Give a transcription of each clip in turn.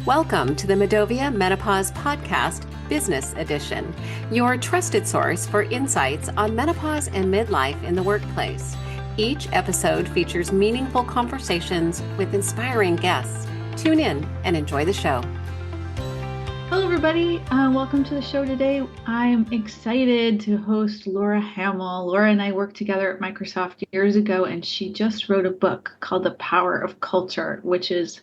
Welcome to the Medovia Menopause Podcast, Business Edition, your trusted source for insights on menopause and midlife in the workplace. Each episode features meaningful conversations with inspiring guests. Tune in and enjoy the show. Hello, everybody. Welcome to the show today. I'm excited to host Laura Hamill. Laura and I worked together at Microsoft years ago, and she just wrote a book called The Power of Culture, which is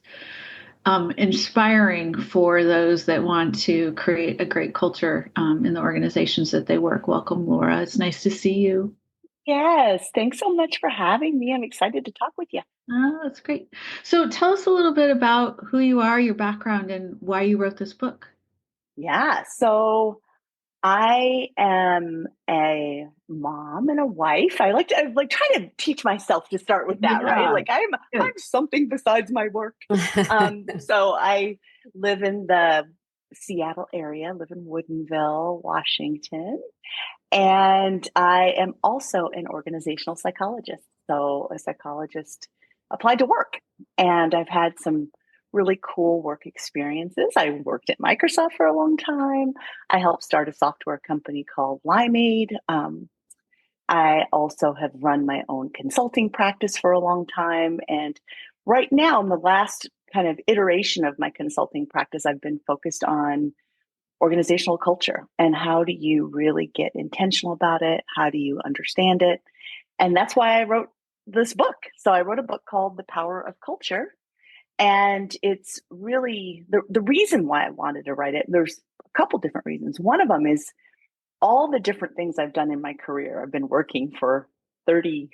inspiring for those that want to create a great culture in the organizations that they work. Welcome, Laura. It's nice to see you. Yes, thanks so much for having me. I'm excited to talk with you. Oh, that's great. So tell us a little bit about who you are, your background, and why you wrote this book. Yeah, so I am a mom and a wife. I try to teach myself to start with that, right? Like I'm something besides my work. So I live in the Seattle area, live in Woodinville, Washington, and I am also an organizational psychologist. So a psychologist applied to work, and I've had some really cool work experiences. I worked at Microsoft for a long time. I helped start a software company called Limeade. I also have run my own consulting practice for a long time. And right now, in the last kind of iteration of my consulting practice, I've been focused on organizational culture and how do you really get intentional about it? How do you understand it? And that's why I wrote this book. So I wrote a book called The Power of Culture. And it's really the reason why I wanted to write it. There's a couple different reasons. One of them is all the different things I've done in my career. I've been working for 30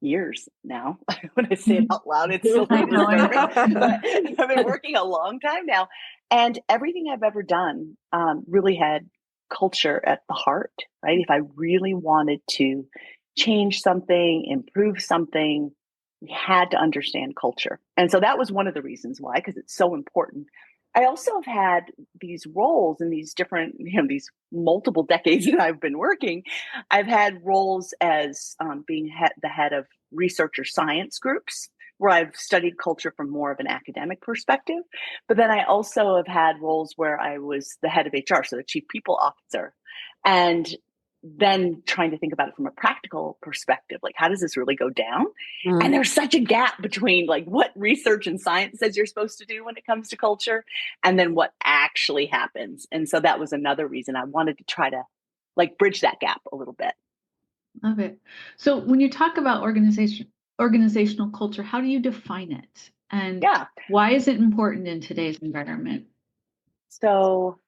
years now. When I say it out loud, it's so disturbing. But I've been working a long time now. And everything I've ever done really had culture at the heart, right? If I really wanted to change something, improve something, we had to understand culture. And so that was one of the reasons why, because it's so important. I also have had these roles in these different, these multiple decades that I've been working. I've had roles as being the head of research or science groups, where I've studied culture from more of an academic perspective. But then I also have had roles where I was the head of HR, so the chief people officer. And then trying to think about it from a practical perspective, like how does this really go down? And there's such a gap between like what research and science says you're supposed to do when it comes to culture and then what actually happens. And so that was another reason I wanted to try to like bridge that gap a little bit. Love it. So when you talk about organizational culture, how do you define it? And why is it important in today's environment? So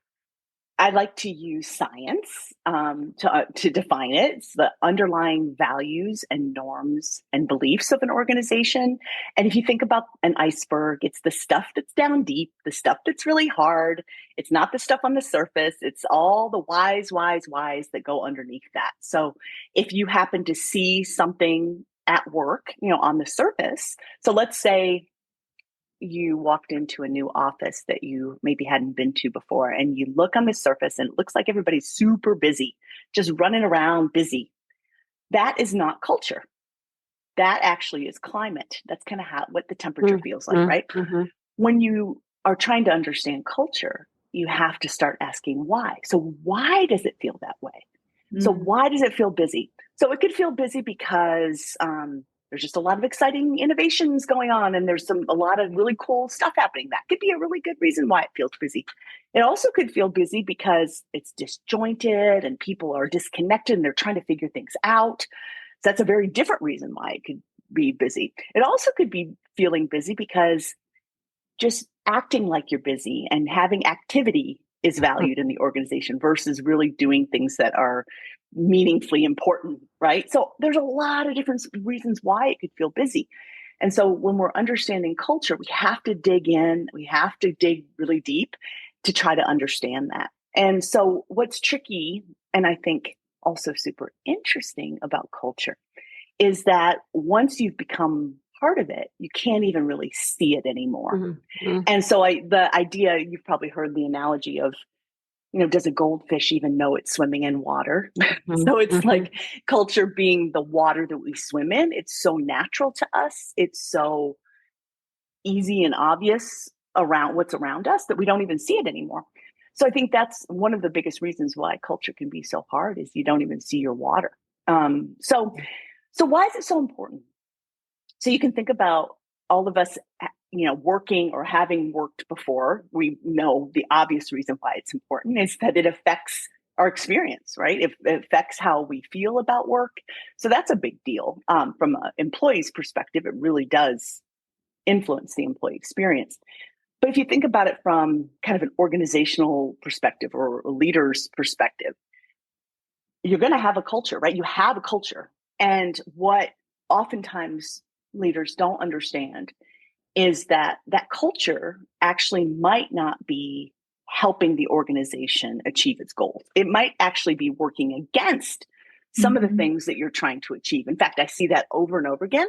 I like to use science to define it. It's the underlying values and norms and beliefs of an organization. And if you think about an iceberg, it's the stuff that's down deep, the stuff that's really hard. It's not the stuff on the surface. It's all the whys that go underneath that. So if you happen to see something at work, on the surface, so let's say you walked into a new office that you maybe hadn't been to before, and you look on the surface and it looks like everybody's super busy, just running around busy. That is not culture. That actually is climate. That's kind of what the temperature feels like, right? When you are trying to understand culture, you have to start asking why. So why does it feel that way? So why does it feel busy? So it could feel busy because there's just a lot of exciting innovations going on, and there's a lot of really cool stuff happening. That could be a really good reason why it feels busy. It also could feel busy because it's disjointed and people are disconnected and they're trying to figure things out. So that's a very different reason why it could be busy. It also could be feeling busy because just acting like you're busy and having activity is valued in the organization versus really doing things that are meaningfully important, right? So there's a lot of different reasons why it could feel busy. And so when we're understanding culture, we have to dig in, we have to dig really deep to try to understand that. And so what's tricky, and I think also super interesting about culture, is that once you've become part of it, you can't even really see it anymore. And so the idea, you've probably heard the analogy of, does a goldfish even know it's swimming in water? So it's like culture being the water that we swim in. It's so natural to us. It's so easy and obvious around what's around us that we don't even see it anymore. So I think that's one of the biggest reasons why culture can be so hard is you don't even see your water. So why is it so important? So you can think about all of us, working or having worked before. We know the obvious reason why it's important is that it affects our experience, right? It affects how we feel about work. So that's a big deal. From an employee's perspective, it really does influence the employee experience. But if you think about it from kind of an organizational perspective or a leader's perspective, you're going to have a culture, right? You have a culture. And what oftentimes leaders don't understand is that culture actually might not be helping the organization achieve its goals. It might actually be working against some of the things that you're trying to achieve. In fact, I see that over and over again,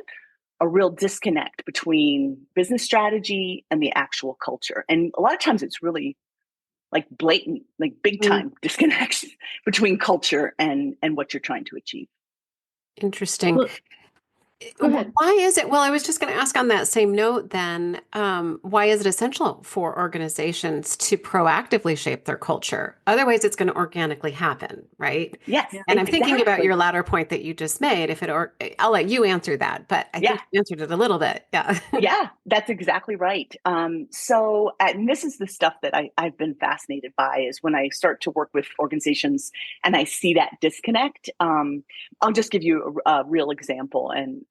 a real disconnect between business strategy and the actual culture. And a lot of times it's really like blatant, like big time disconnects between culture and what you're trying to achieve. Interesting. Well, go ahead. Why is it? Well, I was just going to ask on that same note then, why is it essential for organizations to proactively shape their culture? Otherwise, it's going to organically happen, right? Yes. And I'm thinking about exactly. your latter point that you just made. I'll let you answer that, but I think you answered it a little bit. Yeah. Yeah, that's exactly right. And this is the stuff that I've been fascinated by is when I start to work with organizations and I see that disconnect. I'll just give you a real example and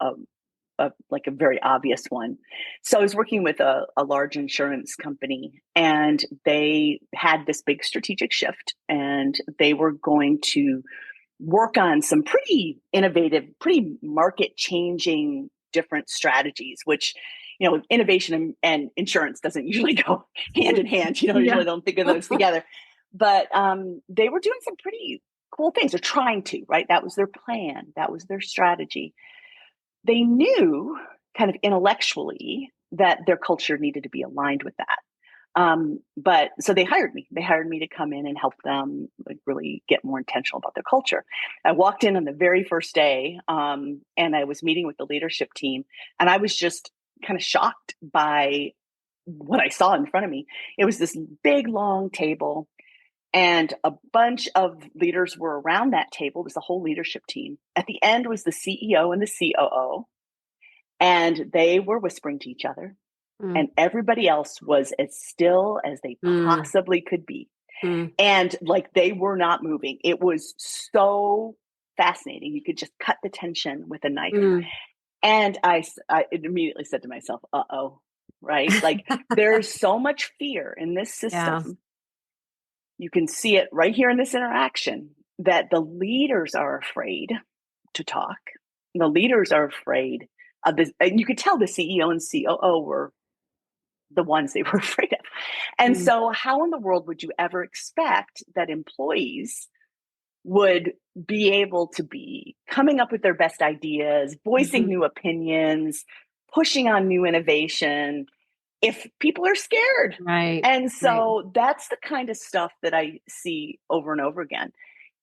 like a very obvious one. So I was working with a large insurance company and they had this big strategic shift and they were going to work on some pretty innovative, pretty market changing different strategies, which, innovation and insurance doesn't usually go hand in hand. Usually don't think of those together. But they were doing some pretty cool things. They're trying to, right? That was their plan. That was their strategy. They knew kind of intellectually that their culture needed to be aligned with that. But so they hired me. They hired me to come in and help them like really get more intentional about their culture. I walked in on the very first day, and I was meeting with the leadership team, and I was just kind of shocked by what I saw in front of me. It was this big, long table, and a bunch of leaders were around that table. It was the whole leadership team. At the end was the CEO and the COO, and they were whispering to each other. And everybody else was as still as they possibly could be. And like they were not moving. It was so fascinating. You could just cut the tension with a knife. And I immediately said to myself, uh-oh, right? Like there's so much fear in this system. Yeah. You can see it right here in this interaction that the leaders are afraid to talk. The leaders are afraid of this. And you could tell the CEO and COO were the ones they were afraid of. And so how in the world would you ever expect that employees would be able to be coming up with their best ideas, voicing new opinions, pushing on new innovation if people are scared? Right. And so that's the kind of stuff that I see over and over again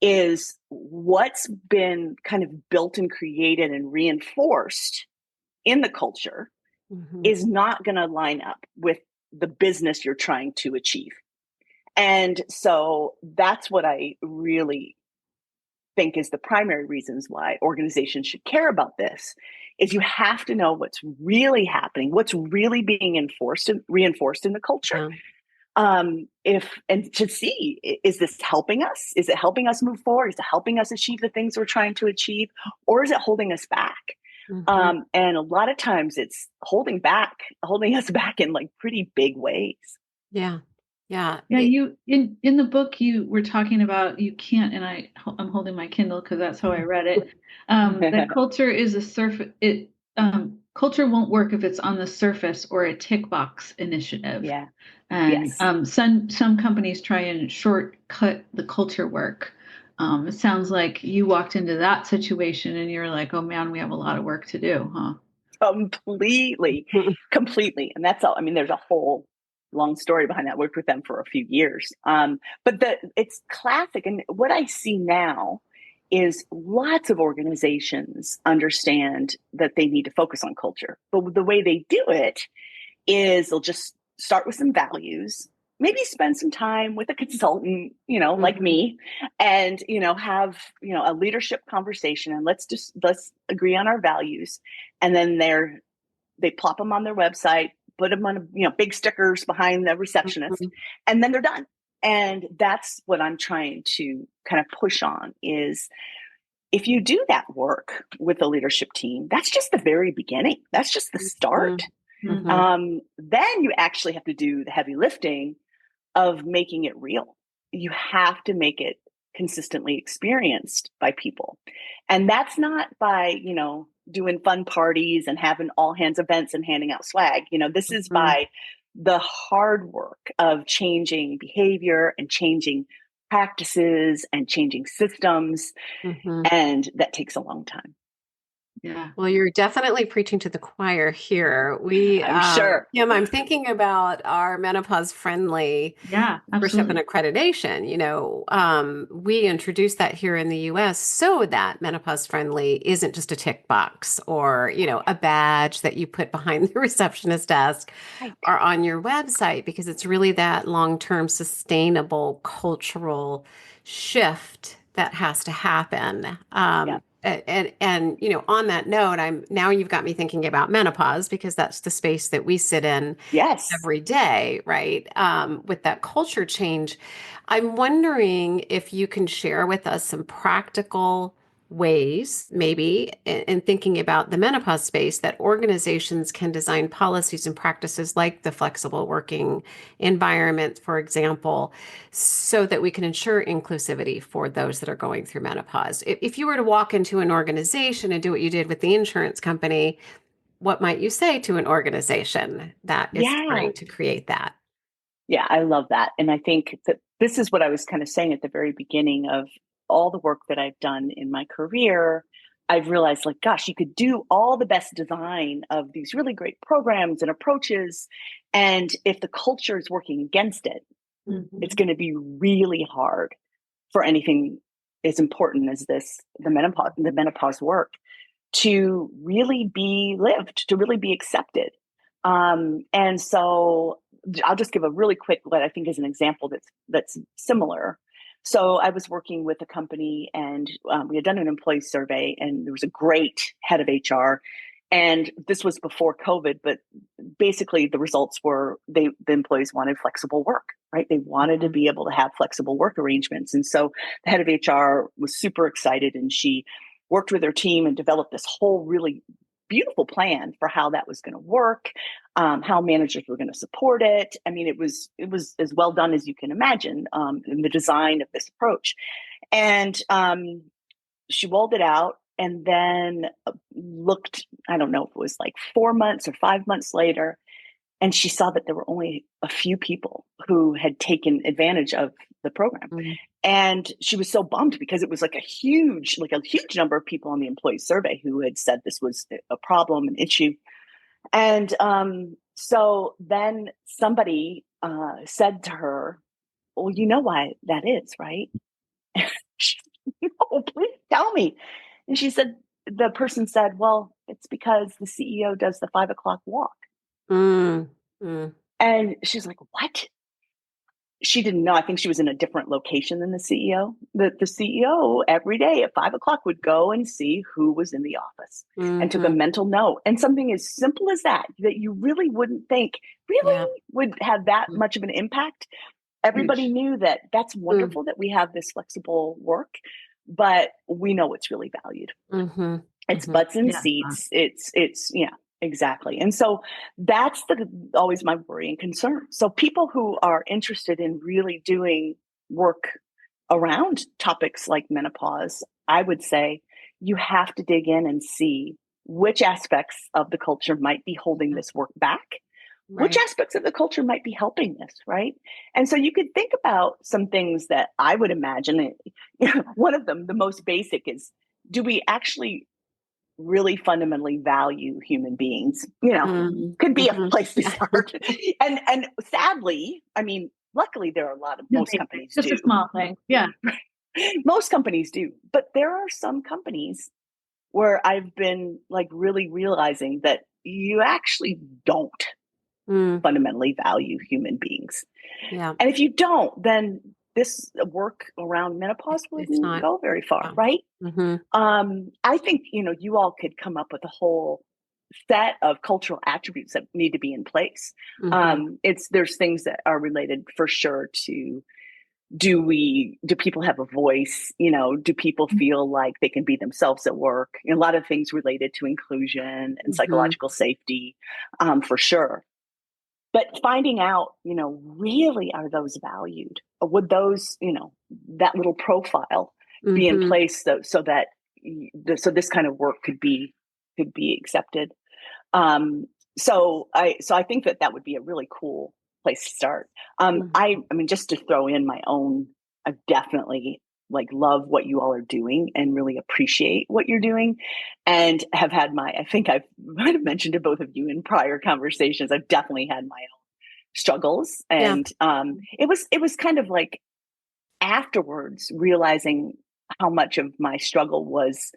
is what's been kind of built and created and reinforced in the culture is not going to line up with the business you're trying to achieve. And so that's what I really think is the primary reasons why organizations should care about this is you have to know what's really happening, what's really being reinforced in the culture. And to see, is this helping us? Is it helping us move forward? Is it helping us achieve the things we're trying to achieve? Or is it holding us back? And a lot of times it's holding us back in like pretty big ways. Yeah. Yeah. You in the book you were talking about you can't, and I'm holding my Kindle because that's how I read it. That culture is a surface. Culture won't work if it's on the surface or a tick box initiative. Yeah. And some companies try and shortcut the culture work. It sounds like you walked into that situation and you're like, oh man, we have a lot of work to do, huh? Completely. And that's all. I mean, there's a whole long story behind that. I worked with them for a few years. But it's classic. And what I see now is lots of organizations understand that they need to focus on culture. But the way they do it is they'll just start with some values, maybe spend some time with a consultant, like me, and, have, a leadership conversation, and let's agree on our values. And then they plop them on their website, put them on, big stickers behind the receptionist, and then they're done. And that's what I'm trying to kind of push on is, if you do that work with the leadership team, that's just the very beginning. That's just the start. Then you actually have to do the heavy lifting of making it real. You have to make it consistently experienced by people. And that's not by, doing fun parties and having all hands events and handing out swag. This is by the hard work of changing behavior and changing practices and changing systems. And that takes a long time. Yeah. Well, you're definitely preaching to the choir here. I'm sure. I'm thinking about our menopause friendly membership and accreditation. We introduced that here in the US so that menopause friendly isn't just a tick box or, a badge that you put behind the receptionist desk or on your website, because it's really that long-term sustainable cultural shift that has to happen. And on that note, now you've got me thinking about menopause, because that's the space that we sit in every day, right? With that culture change, I'm wondering if you can share with us some practical ways, maybe in thinking about the menopause space, that organizations can design policies and practices like the flexible working environment, for example, so that we can ensure inclusivity for those that are going through menopause. If you were to walk into an organization and do what you did with the insurance company, what might you say to an organization that is trying to create that? Yeah, I love that. And I think that this is what I was kind of saying at the very beginning of all the work that I've done in my career. I've realized, like, gosh, you could do all the best design of these really great programs and approaches. And if the culture is working against it, it's going to be really hard for anything as important as the menopause work to really be lived, to really be accepted. And so I'll just give a really quick, what I think is an example that's similar. So I was working with a company, and we had done an employee survey, and there was a great head of HR. And this was before COVID, but basically the results were the employees wanted flexible work, right? They wanted to be able to have flexible work arrangements. And so the head of HR was super excited, and she worked with her team and developed this whole really beautiful plan for how that was going to work, how managers were going to support it. I mean, it was as well done as you can imagine in the design of this approach. And she rolled it out, and then looked, I don't know if it was like 4 months or 5 months later, and she saw that there were only a few people who had taken advantage of the program. And she was so bummed, because it was like a huge number of people on the employee survey who had said this was a problem, an issue. And so then somebody said to her, well, you know why that is, right? No, please tell me. And she said, the person said, well, it's because the CEO does the 5 o'clock walk. And she's like, what? She didn't know. I think she was in a different location than the CEO. The CEO every day at 5 o'clock would go and see who was in the office and took a mental note. And something as simple as that you really wouldn't think would have that much of an impact. Everybody knew that that's wonderful that we have this flexible work, but we know it's really valued. It's butts and seats. It's exactly. And so that's always my worry and concern. So people who are interested in really doing work around topics like menopause, I would say you have to dig in and see which aspects of the culture might be holding this work back. Which aspects of the culture might be helping this, right? And so you could think about some things that I would imagine. One of them, the most basic, is, do we actually really fundamentally value human beings? Could be a place to start. And sadly, I mean, luckily there are most companies just do. a small thing. Yeah. Most companies do. But there are some companies where I've been like really realizing that you actually don't. fundamentally value human beings. Yeah. And if you don't, then this work around menopause wouldn't go very far, right? Mm-hmm. I think, you all could come up with a whole set of cultural attributes that need to be in place. Mm-hmm. There's things that are related for sure to, do people have a voice? Do people feel like they can be themselves at work? A lot of things related to inclusion and psychological safety, for sure. But finding out, really, are those valued? Or would those, that little profile be in place so that this kind of work could be accepted? So I think that would be a really cool place to start. I mean, just to throw in my own, I definitely love what you all are doing and really appreciate what you're doing, and have had I think I might have mentioned to both of you in prior conversations, I've definitely had my own struggles. And it was kind of like afterwards realizing how much of my struggle was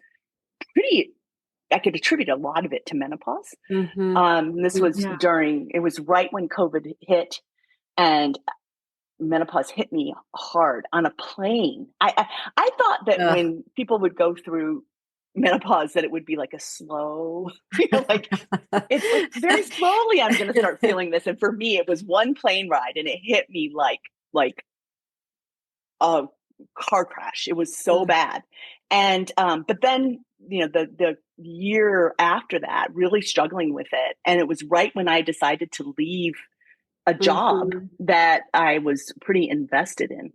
I could attribute a lot of it to menopause. This was it was right when COVID hit, and menopause hit me hard on a plane. I thought that when people would go through menopause, that it would be like a slow, it's like very slowly I'm going to start feeling this. And for me, it was one plane ride, and it hit me like a car crash. It was so bad. And but then the year after that, really struggling with it, and it was right when I decided to leave a job that I was pretty invested in.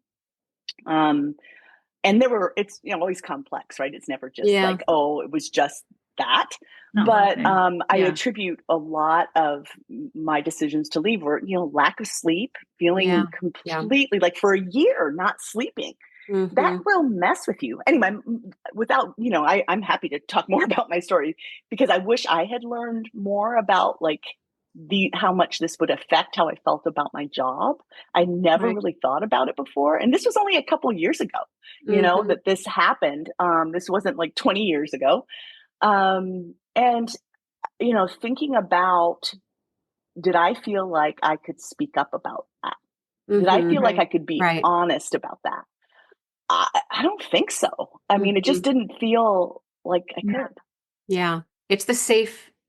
And it's always complex, right? It's never just it was just that. No, but I attribute a lot of my decisions to leave were, lack of sleep, feeling completely like for a year not sleeping. That will mess with you. Anyway, without, I'm happy to talk more about my story, because I wish I had learned more about how much this would affect how I felt about my job. I never really thought about it before. And this was only a couple of years ago, that this happened. This wasn't 20 years ago. And, thinking about, did I feel like I could speak up about that? Did I feel like I could be honest about that? I don't think so. I mean, it just didn't feel like I could. Yeah. It's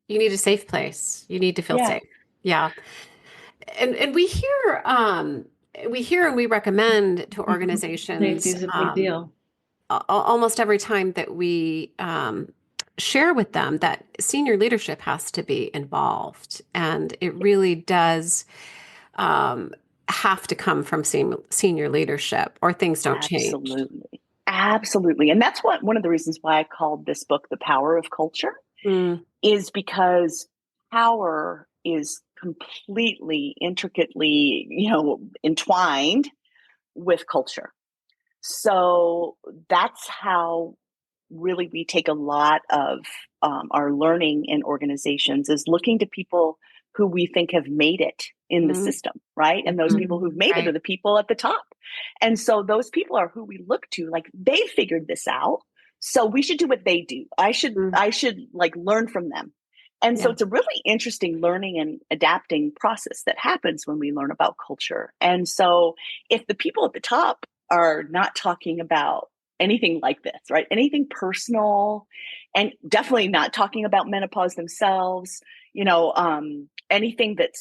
you need a safe place. You need to feel safe. Yeah. And we hear and we recommend to organizations. Safety is a big deal. Almost every time that we share with them that senior leadership has to be involved, and it really does have to come from senior leadership, or things don't change. Absolutely. And that's one of the reasons why I called this book The Power of Culture, is because power is completely, intricately, entwined with culture. So that's how really we take a lot of our learning in organizations, is looking to people who we think have made it in the system, right? And those people who've made it are the people at the top. And so those people are who we look to, they figured this out, so we should do what they do. I should learn from them. And so it's a really interesting learning and adapting process that happens when we learn about culture. And so if the people at the top are not talking about anything like this, right? Anything personal, and definitely not talking about menopause themselves, anything that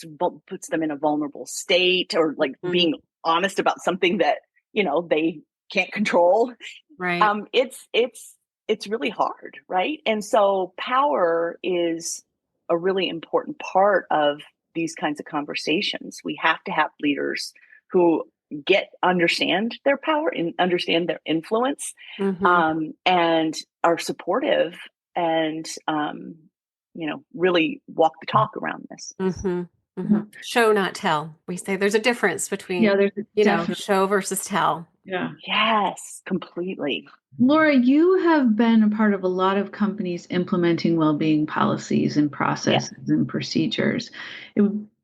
puts them in a vulnerable state, or being honest about something that, they can't control. Right. It's really hard. Right. And so power is a really important part of these kinds of conversations. We have to have leaders who understand their power and understand their influence, and are supportive, and, really walk the talk around this. Show, not tell. We say there's a difference between, show versus tell. Yeah. Yes, completely. Laura, you have been a part of a lot of companies implementing well-being policies and processes and procedures,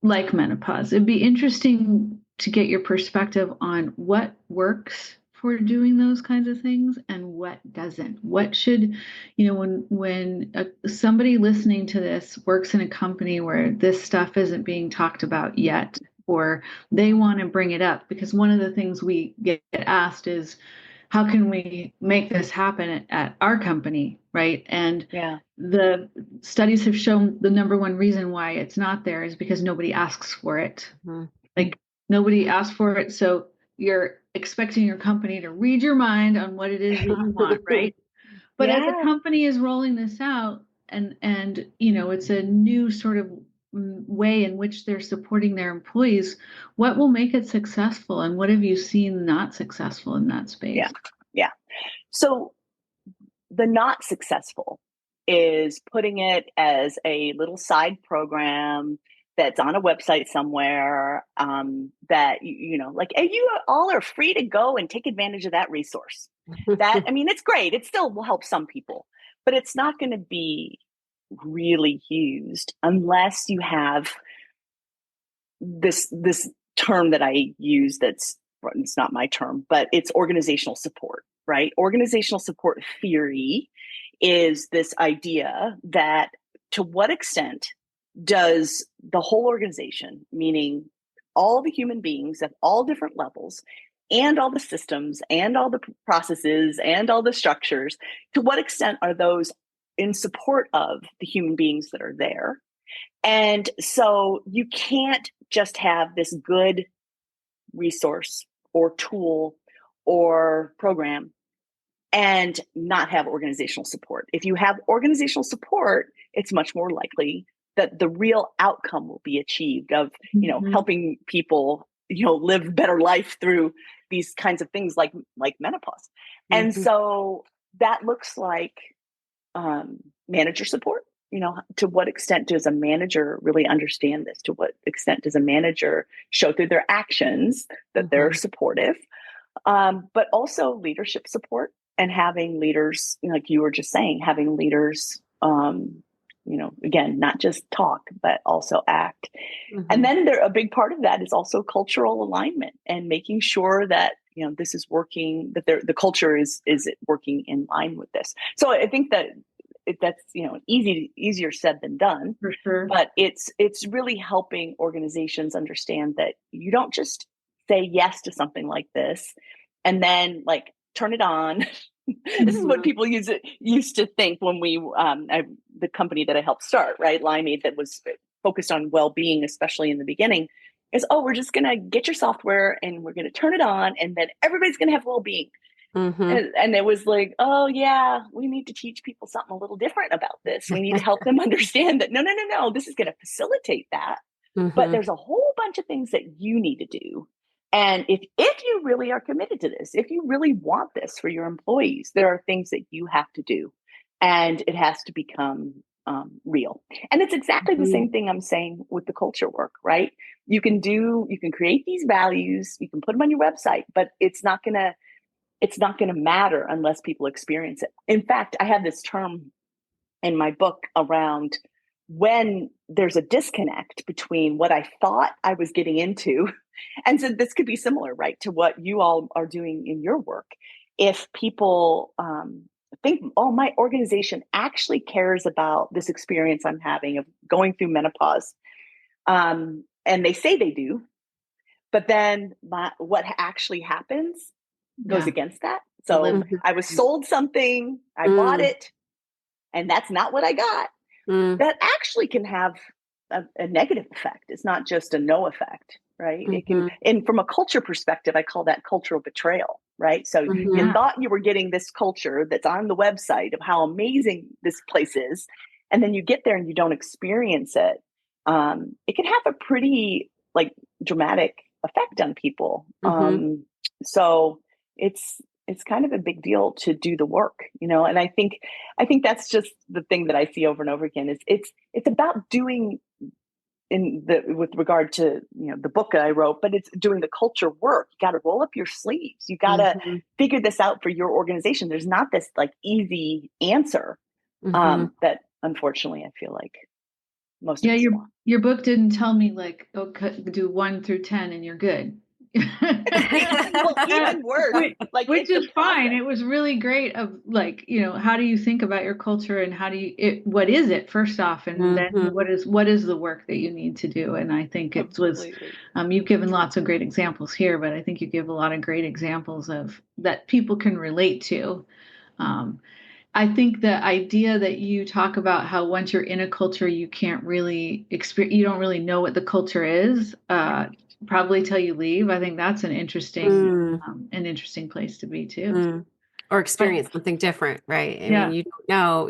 like menopause. It'd be interesting to get your perspective on what works for doing those kinds of things and what doesn't? What should, when somebody listening to this works in a company where this stuff isn't being talked about yet, or they want to bring it up, because one of the things we get asked is, how can we make this happen at our company, right? And the studies have shown the number one reason why it's not there is because nobody asks for it. Like, nobody asks for it, so you're expecting your company to read your mind on what it is that you want, right? But as a company is rolling this out, and it's a new sort of way in which they're supporting their employees, what will make it successful, and what have you seen not successful in that space? Yeah. So the not successful is putting it as a little side program that's on a website somewhere, that, like, hey, you all are free to go and take advantage of that resource. That, I mean, it's great. It still will help some people, but it's not going to be really used unless you have this term that I use it's not my term, but it's organizational support, right? Organizational support theory is this idea that to what extent does the whole organization, meaning all the human beings at all different levels and all the systems and all the processes and all the structures, to what extent are those in support of the human beings that are there? And so you can't just have this good resource or tool or program and not have organizational support. If you have organizational support, it's much more likely that the real outcome will be achieved of, helping people, live better life through these kinds of things like menopause. And so that looks like manager support. To what extent does a manager really understand this? To what extent does a manager show through their actions that they're supportive? But also leadership support, and having leaders, like you were just saying, having leaders, again, not just talk, but also act. And then a big part of that is also cultural alignment and making sure that, this is working, that the culture is working in line with this. So I think that that's easier said than done. For sure. But it's really helping organizations understand that you don't just say yes to something like this and then like turn it on. This is what people used to think when we the company that I helped start, right, Limeade, that was focused on well-being, especially in the beginning, is, we're just going to get your software and we're going to turn it on and then everybody's going to have well-being. And it was like, oh yeah, we need to teach people something a little different about this. We need to help them understand that no, this is going to facilitate that. But there's a whole bunch of things that you need to do. And if you really are committed to this, if you really want this for your employees, there are things that you have to do, and it has to become real. And it's exactly the same thing I'm saying with the culture work, right? You can create these values, you can put them on your website, but it's not going to matter unless people experience it. In fact, I have this term in my book around when there's a disconnect between what I thought I was getting into. And so this could be similar, right, to what you all are doing in your work. If people think, my organization actually cares about this experience I'm having of going through menopause, and they say they do, but then what actually happens goes against that. So I was sold something, I bought it, and that's not what I got. That actually can have a negative effect. It's not just a no effect, right? It can, and from a culture perspective, I call that cultural betrayal, right? So you thought you were getting this culture that's on the website of how amazing this place is, and then you get there and you don't experience it. It can have a pretty dramatic effect on people. So it's kind of a big deal to do the work, and I think that's just the thing that I see over and over again is it's about doing with regard to, the book that I wrote, but it's doing the culture work. You got to roll up your sleeves. You got to figure this out for your organization. There's not this easy answer that unfortunately I feel like most of us want. Your book didn't tell me do 1 through 10 and you're good. Well, even worse, like which it's is fine. It was really great of like, how do you think about your culture and how do what is it first off, and then what is the work that you need to do? And I think it was, you've given lots of great examples here, but I think you give a lot of great examples of that people can relate to. I think the idea that you talk about how once you're in a culture, you can't really you don't really know what the culture is, probably till you leave. I think that's an interesting place to be too. Or experience something different, right? I Yeah. mean, you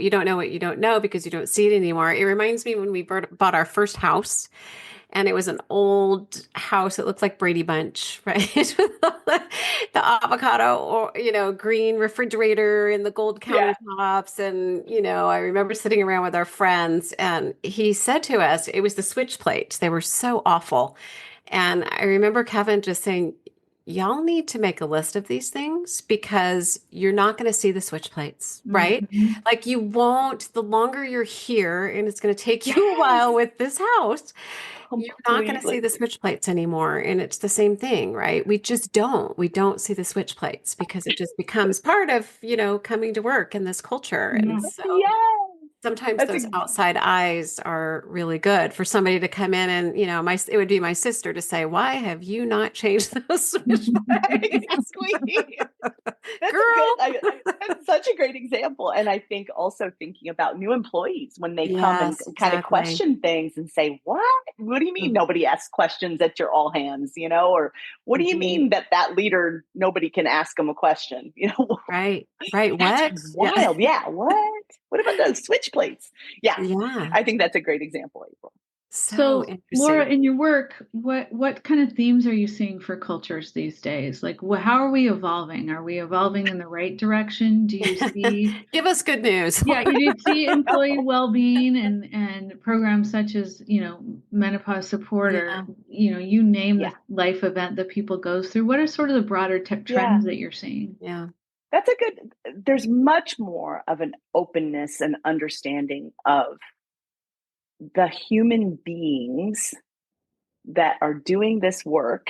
don't know what you don't know because you don't see it anymore. It reminds me when we bought our first house. And it was an old house. It looked like Brady Bunch, right? The avocado or, green refrigerator and the gold countertops. And, I remember sitting around with our friends and he said to us, it was the switch plates. They were so awful. And I remember Kevin just saying, y'all need to make a list of these things because you're not going to see the switch plates, right? Mm-hmm. Like you won't, the longer you're here, and it's going to take you a while with this house, you're not going to see the switch plates anymore. And it's the same thing, right? We don't see the switch plates because it just becomes part of, coming to work in this culture. And so sometimes those outside eyes are really good for somebody to come in and, it would be my sister to say, why have you not changed those switch plates? That's such a great example. And I think also thinking about new employees when they come and kind of question things and say, what do you mean nobody asks questions at your all hands, or what do you mean that leader, nobody can ask them a question, Right. That's What? wild. Yeah. What about those switch plates? Yeah. I think that's a great example, April. So Laura, in your work, what kind of themes are you seeing for cultures these days? Like, how are we evolving? Are we evolving in the right direction? Do you see? Give us good news. Yeah, you see employee well-being and programs such as menopause support or you name the life event that people goes through. What are sort of the broader trends that you're seeing? Yeah, there's much more of an openness and understanding of the human beings that are doing this work.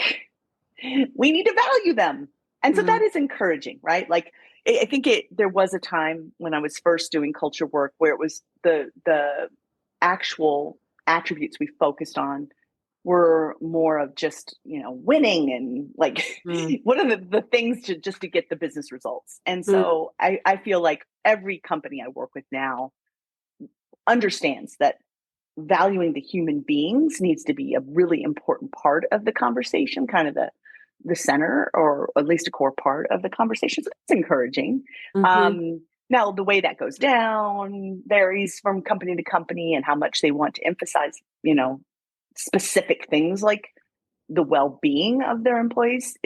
We need to value them. And so that is encouraging, right? Like, I think there was a time when I was first doing culture work where it was the actual attributes we focused on were more of just, winning and like, what are the things to get the business results? And so I feel like every company I work with now understands that valuing the human beings needs to be a really important part of the conversation, kind of the center, or at least a core part of the conversation. So that's encouraging. Now, the way that goes down varies from company to company and how much they want to emphasize, specific things like the well-being of their employees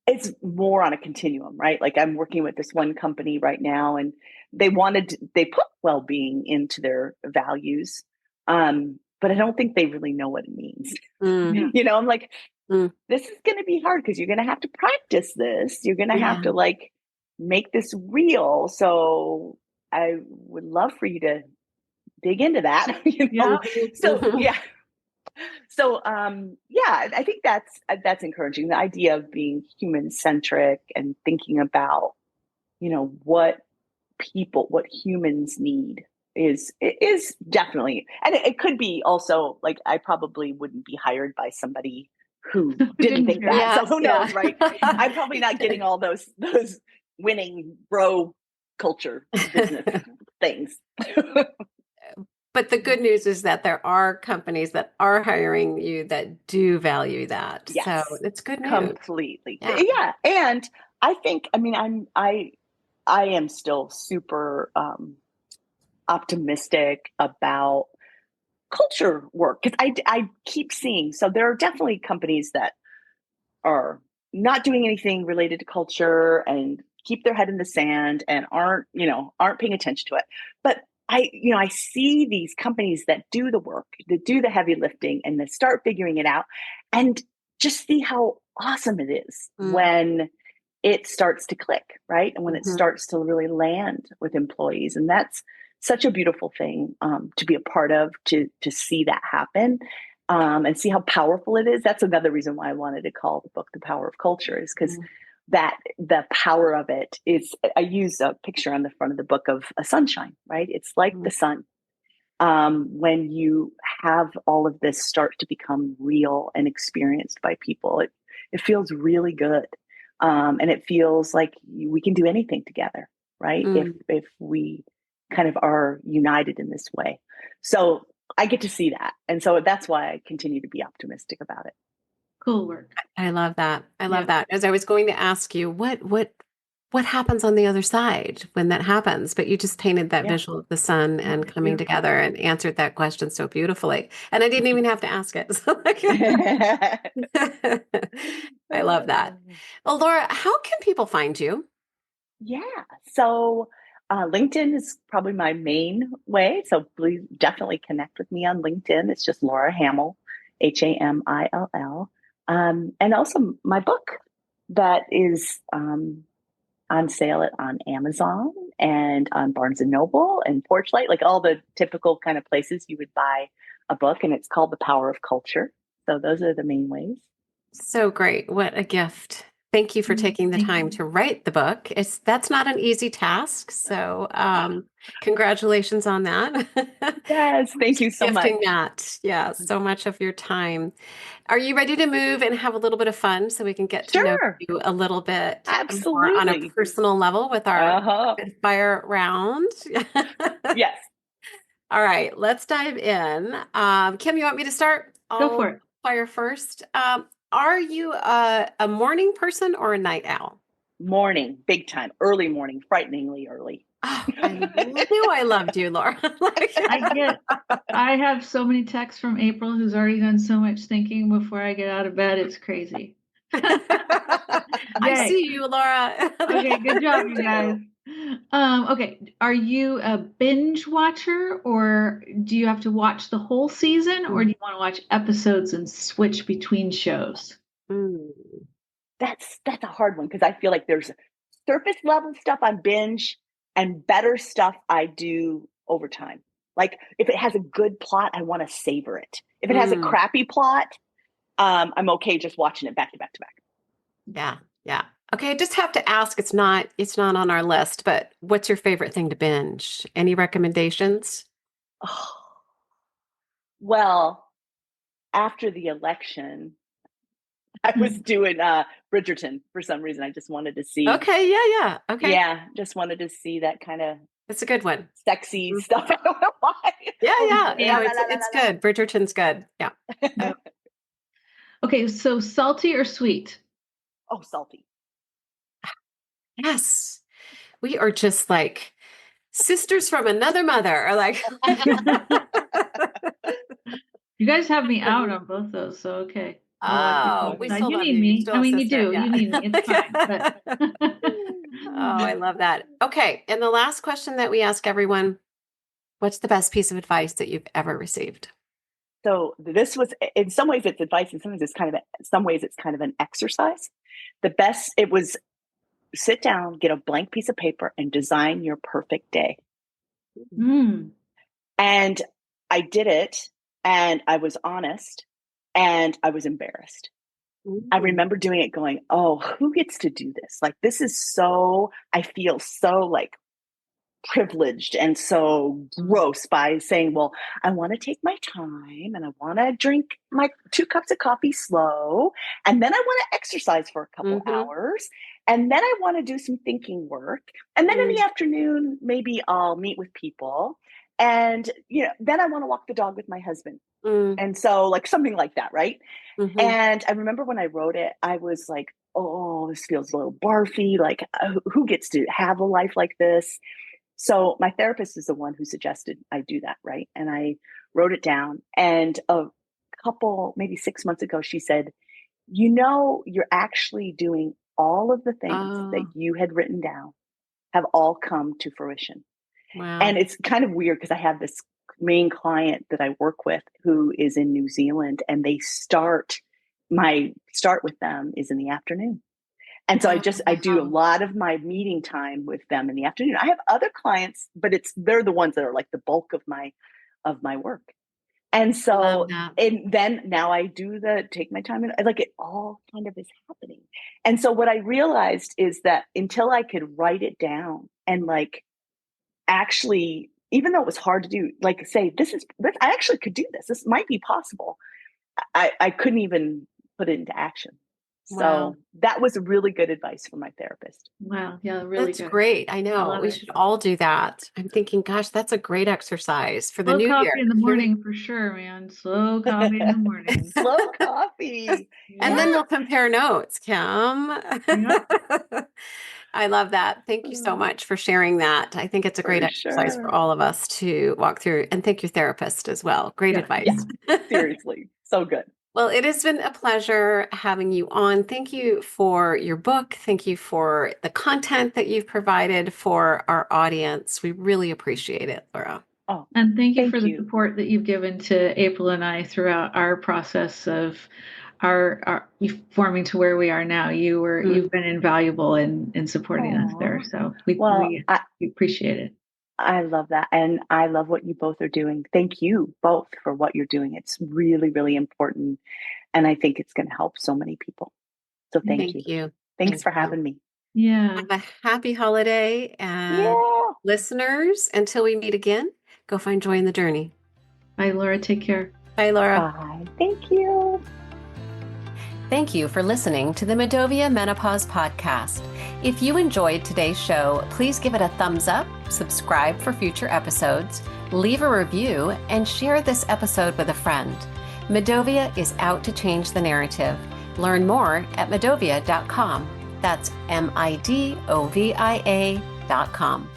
it's more on a continuum, right? Like I'm working with this one company right now and they put well-being into their values. But I don't think they really know what it means. I'm like, this is going to be hard because you're going to have to practice this. You're going to have to like make this real. So I would love for you to dig into that. So I think that's encouraging. The idea of being human centric and thinking about, what humans need is definitely, and it could be also like, I probably wouldn't be hired by somebody who didn't think that. So who knows, right? I'm probably not getting all those winning bro culture business things. But the good news is that there are companies that are hiring you that do value that. Yes, so it's good news. Completely. Yeah. And I think, I am still super optimistic about culture work because I keep seeing, so there are definitely companies that are not doing anything related to culture and keep their head in the sand and aren't paying attention to it. But I see these companies that do the work, that do the heavy lifting and that start figuring it out and just see how awesome it is when it starts to click, right? And when it starts to really land with employees. And that's such a beautiful thing to be a part of, to see that happen. and see how powerful it is. That's another reason why I wanted to call the book The Power of Culture, is because that the power of it is, I use a picture on the front of the book of a sunshine, right? It's like the sun. When you have all of this start to become real and experienced by people, it feels really good. And it feels like we can do anything together, right? If we kind of are united in this way. So I get to see that. And so that's why I continue to be optimistic about it. Cool work. I love that. I love that. As I was going to ask you, what happens on the other side when that happens? But you just painted that visual of the sun and coming together and answered that question so beautifully. And I didn't even have to ask it. So I love that. Well, Laura, how can people find you? Yeah. So LinkedIn is probably my main way. So please definitely connect with me on LinkedIn. It's just Laura Hamill, Hamill. And also my book that is on sale on Amazon and on Barnes and Noble and Porchlight, like all the typical kind of places you would buy a book. And it's called The Power of Culture. So those are the main ways. So great. What a gift. Thank you for taking the time to write the book. That's not an easy task. So congratulations on that. Yes, thank you so much. Gifting that. Yeah, so much of your time. Are you ready to move and have a little bit of fun so we can get to know you a little bit more on a personal level with our rapid fire round? Yes. All right, let's dive in. Kim, you want me to start? Go for it. Fire first. Are you a morning person or a night owl? Morning, big time, early morning, frighteningly early. Oh, I knew I loved you, Laura. I have so many texts from April, who's already done so much thinking before I get out of bed. It's crazy. I see you, Laura. Okay, good job, you guys. Okay, are you a binge watcher, or do you have to watch the whole season, or do you want to watch episodes and switch between shows? That's a hard one, because I feel like there's surface level stuff on binge and better stuff I do over time. Like if it has a good plot, I want to savor it. If it has a crappy plot, I'm okay just watching it back to back to back. Yeah. Okay, I just have to ask, it's not on our list, but what's your favorite thing to binge? Any recommendations? Oh, well, after the election, I was doing Bridgerton for some reason. I just wanted to see. Okay, yeah. Okay. Yeah, just wanted to see that kind of. It's a good one. Sexy stuff. I don't know why. Yeah. It's good. Bridgerton's good. Yeah. Okay, so salty or sweet? Oh, salty. Yes. We are just like sisters from another mother. Or like you guys have me out on both those, so okay. Oh, we still you love need you. me. I mean, you sister. do. Yeah. You need me. It's fine. But... Oh, I love that. Okay, and the last question that we ask everyone: what's the best piece of advice that you've ever received? So this was, in some ways, it's advice, and some ways it's kind of an exercise. The best, it was sit down, get a blank piece of paper, and design your perfect day. And I did it, and I was honest, and I was embarrassed. I remember doing it going, oh, who gets to do this? Like, this is so, I feel so like privileged and so gross by saying, well, I want to take my time and I want to drink my 2 cups of coffee slow. And then I want to exercise for a couple hours. And then I want to do some thinking work. And then in the afternoon, maybe I'll meet with people. And, then I want to walk the dog with my husband. And so like something like that. Right. And I remember when I wrote it, I was like, oh, this feels a little barfy. Like who gets to have a life like this? So my therapist is the one who suggested I do that, right? And I wrote it down. And a couple, maybe 6 months ago, she said, you're actually doing all of the things that you had written down have all come to fruition. Wow. And it's kind of weird because I have this main client that I work with who is in New Zealand, and my start with them is in the afternoon. And so I do a lot of my meeting time with them in the afternoon. I have other clients, but they're the ones that are like the bulk of my work. And so, that. and then now I do take my time, and like it all kind of is happening. And so what I realized is that until I could write it down and like actually, even though it was hard to do, like say, this, I actually could do this. This might be possible. I couldn't even put it into action. So Wow. that was really good advice from my therapist. Wow. Yeah, really That's good. great. I know. We should all do that. I'm thinking, gosh, that's a great exercise for the Slow new coffee year. in the morning for sure, man. Slow coffee in the morning. Slow coffee. And then we'll compare notes, Kim. I love that. Thank you so much for sharing that. I think it's a great exercise for all of us to walk through. And thank your therapist as well. Great advice. Yeah, seriously. So good. Well, it has been a pleasure having you on. Thank you for your book. Thank you for the content that you've provided for our audience. We really appreciate it, Laura. Oh, and thank you for the support that you've given to April and I throughout our process of our forming to where we are now. You've been invaluable in supporting us there. So we appreciate it. I love that. And I love what you both are doing. Thank you both for what you're doing. It's really, really important. And I think it's going to help so many people. So thank you. Thanks for having me. Yeah. Have a happy holiday. And listeners, until we meet again, go find joy in the journey. Bye, Laura. Take care. Bye, Laura. Bye. Thank you. Thank you for listening to the Medovia Menopause Podcast. If you enjoyed today's show, please give it a thumbs up, subscribe for future episodes, leave a review, and share this episode with a friend. Medovia is out to change the narrative. Learn more at medovia.com. That's MIDOVIA.com.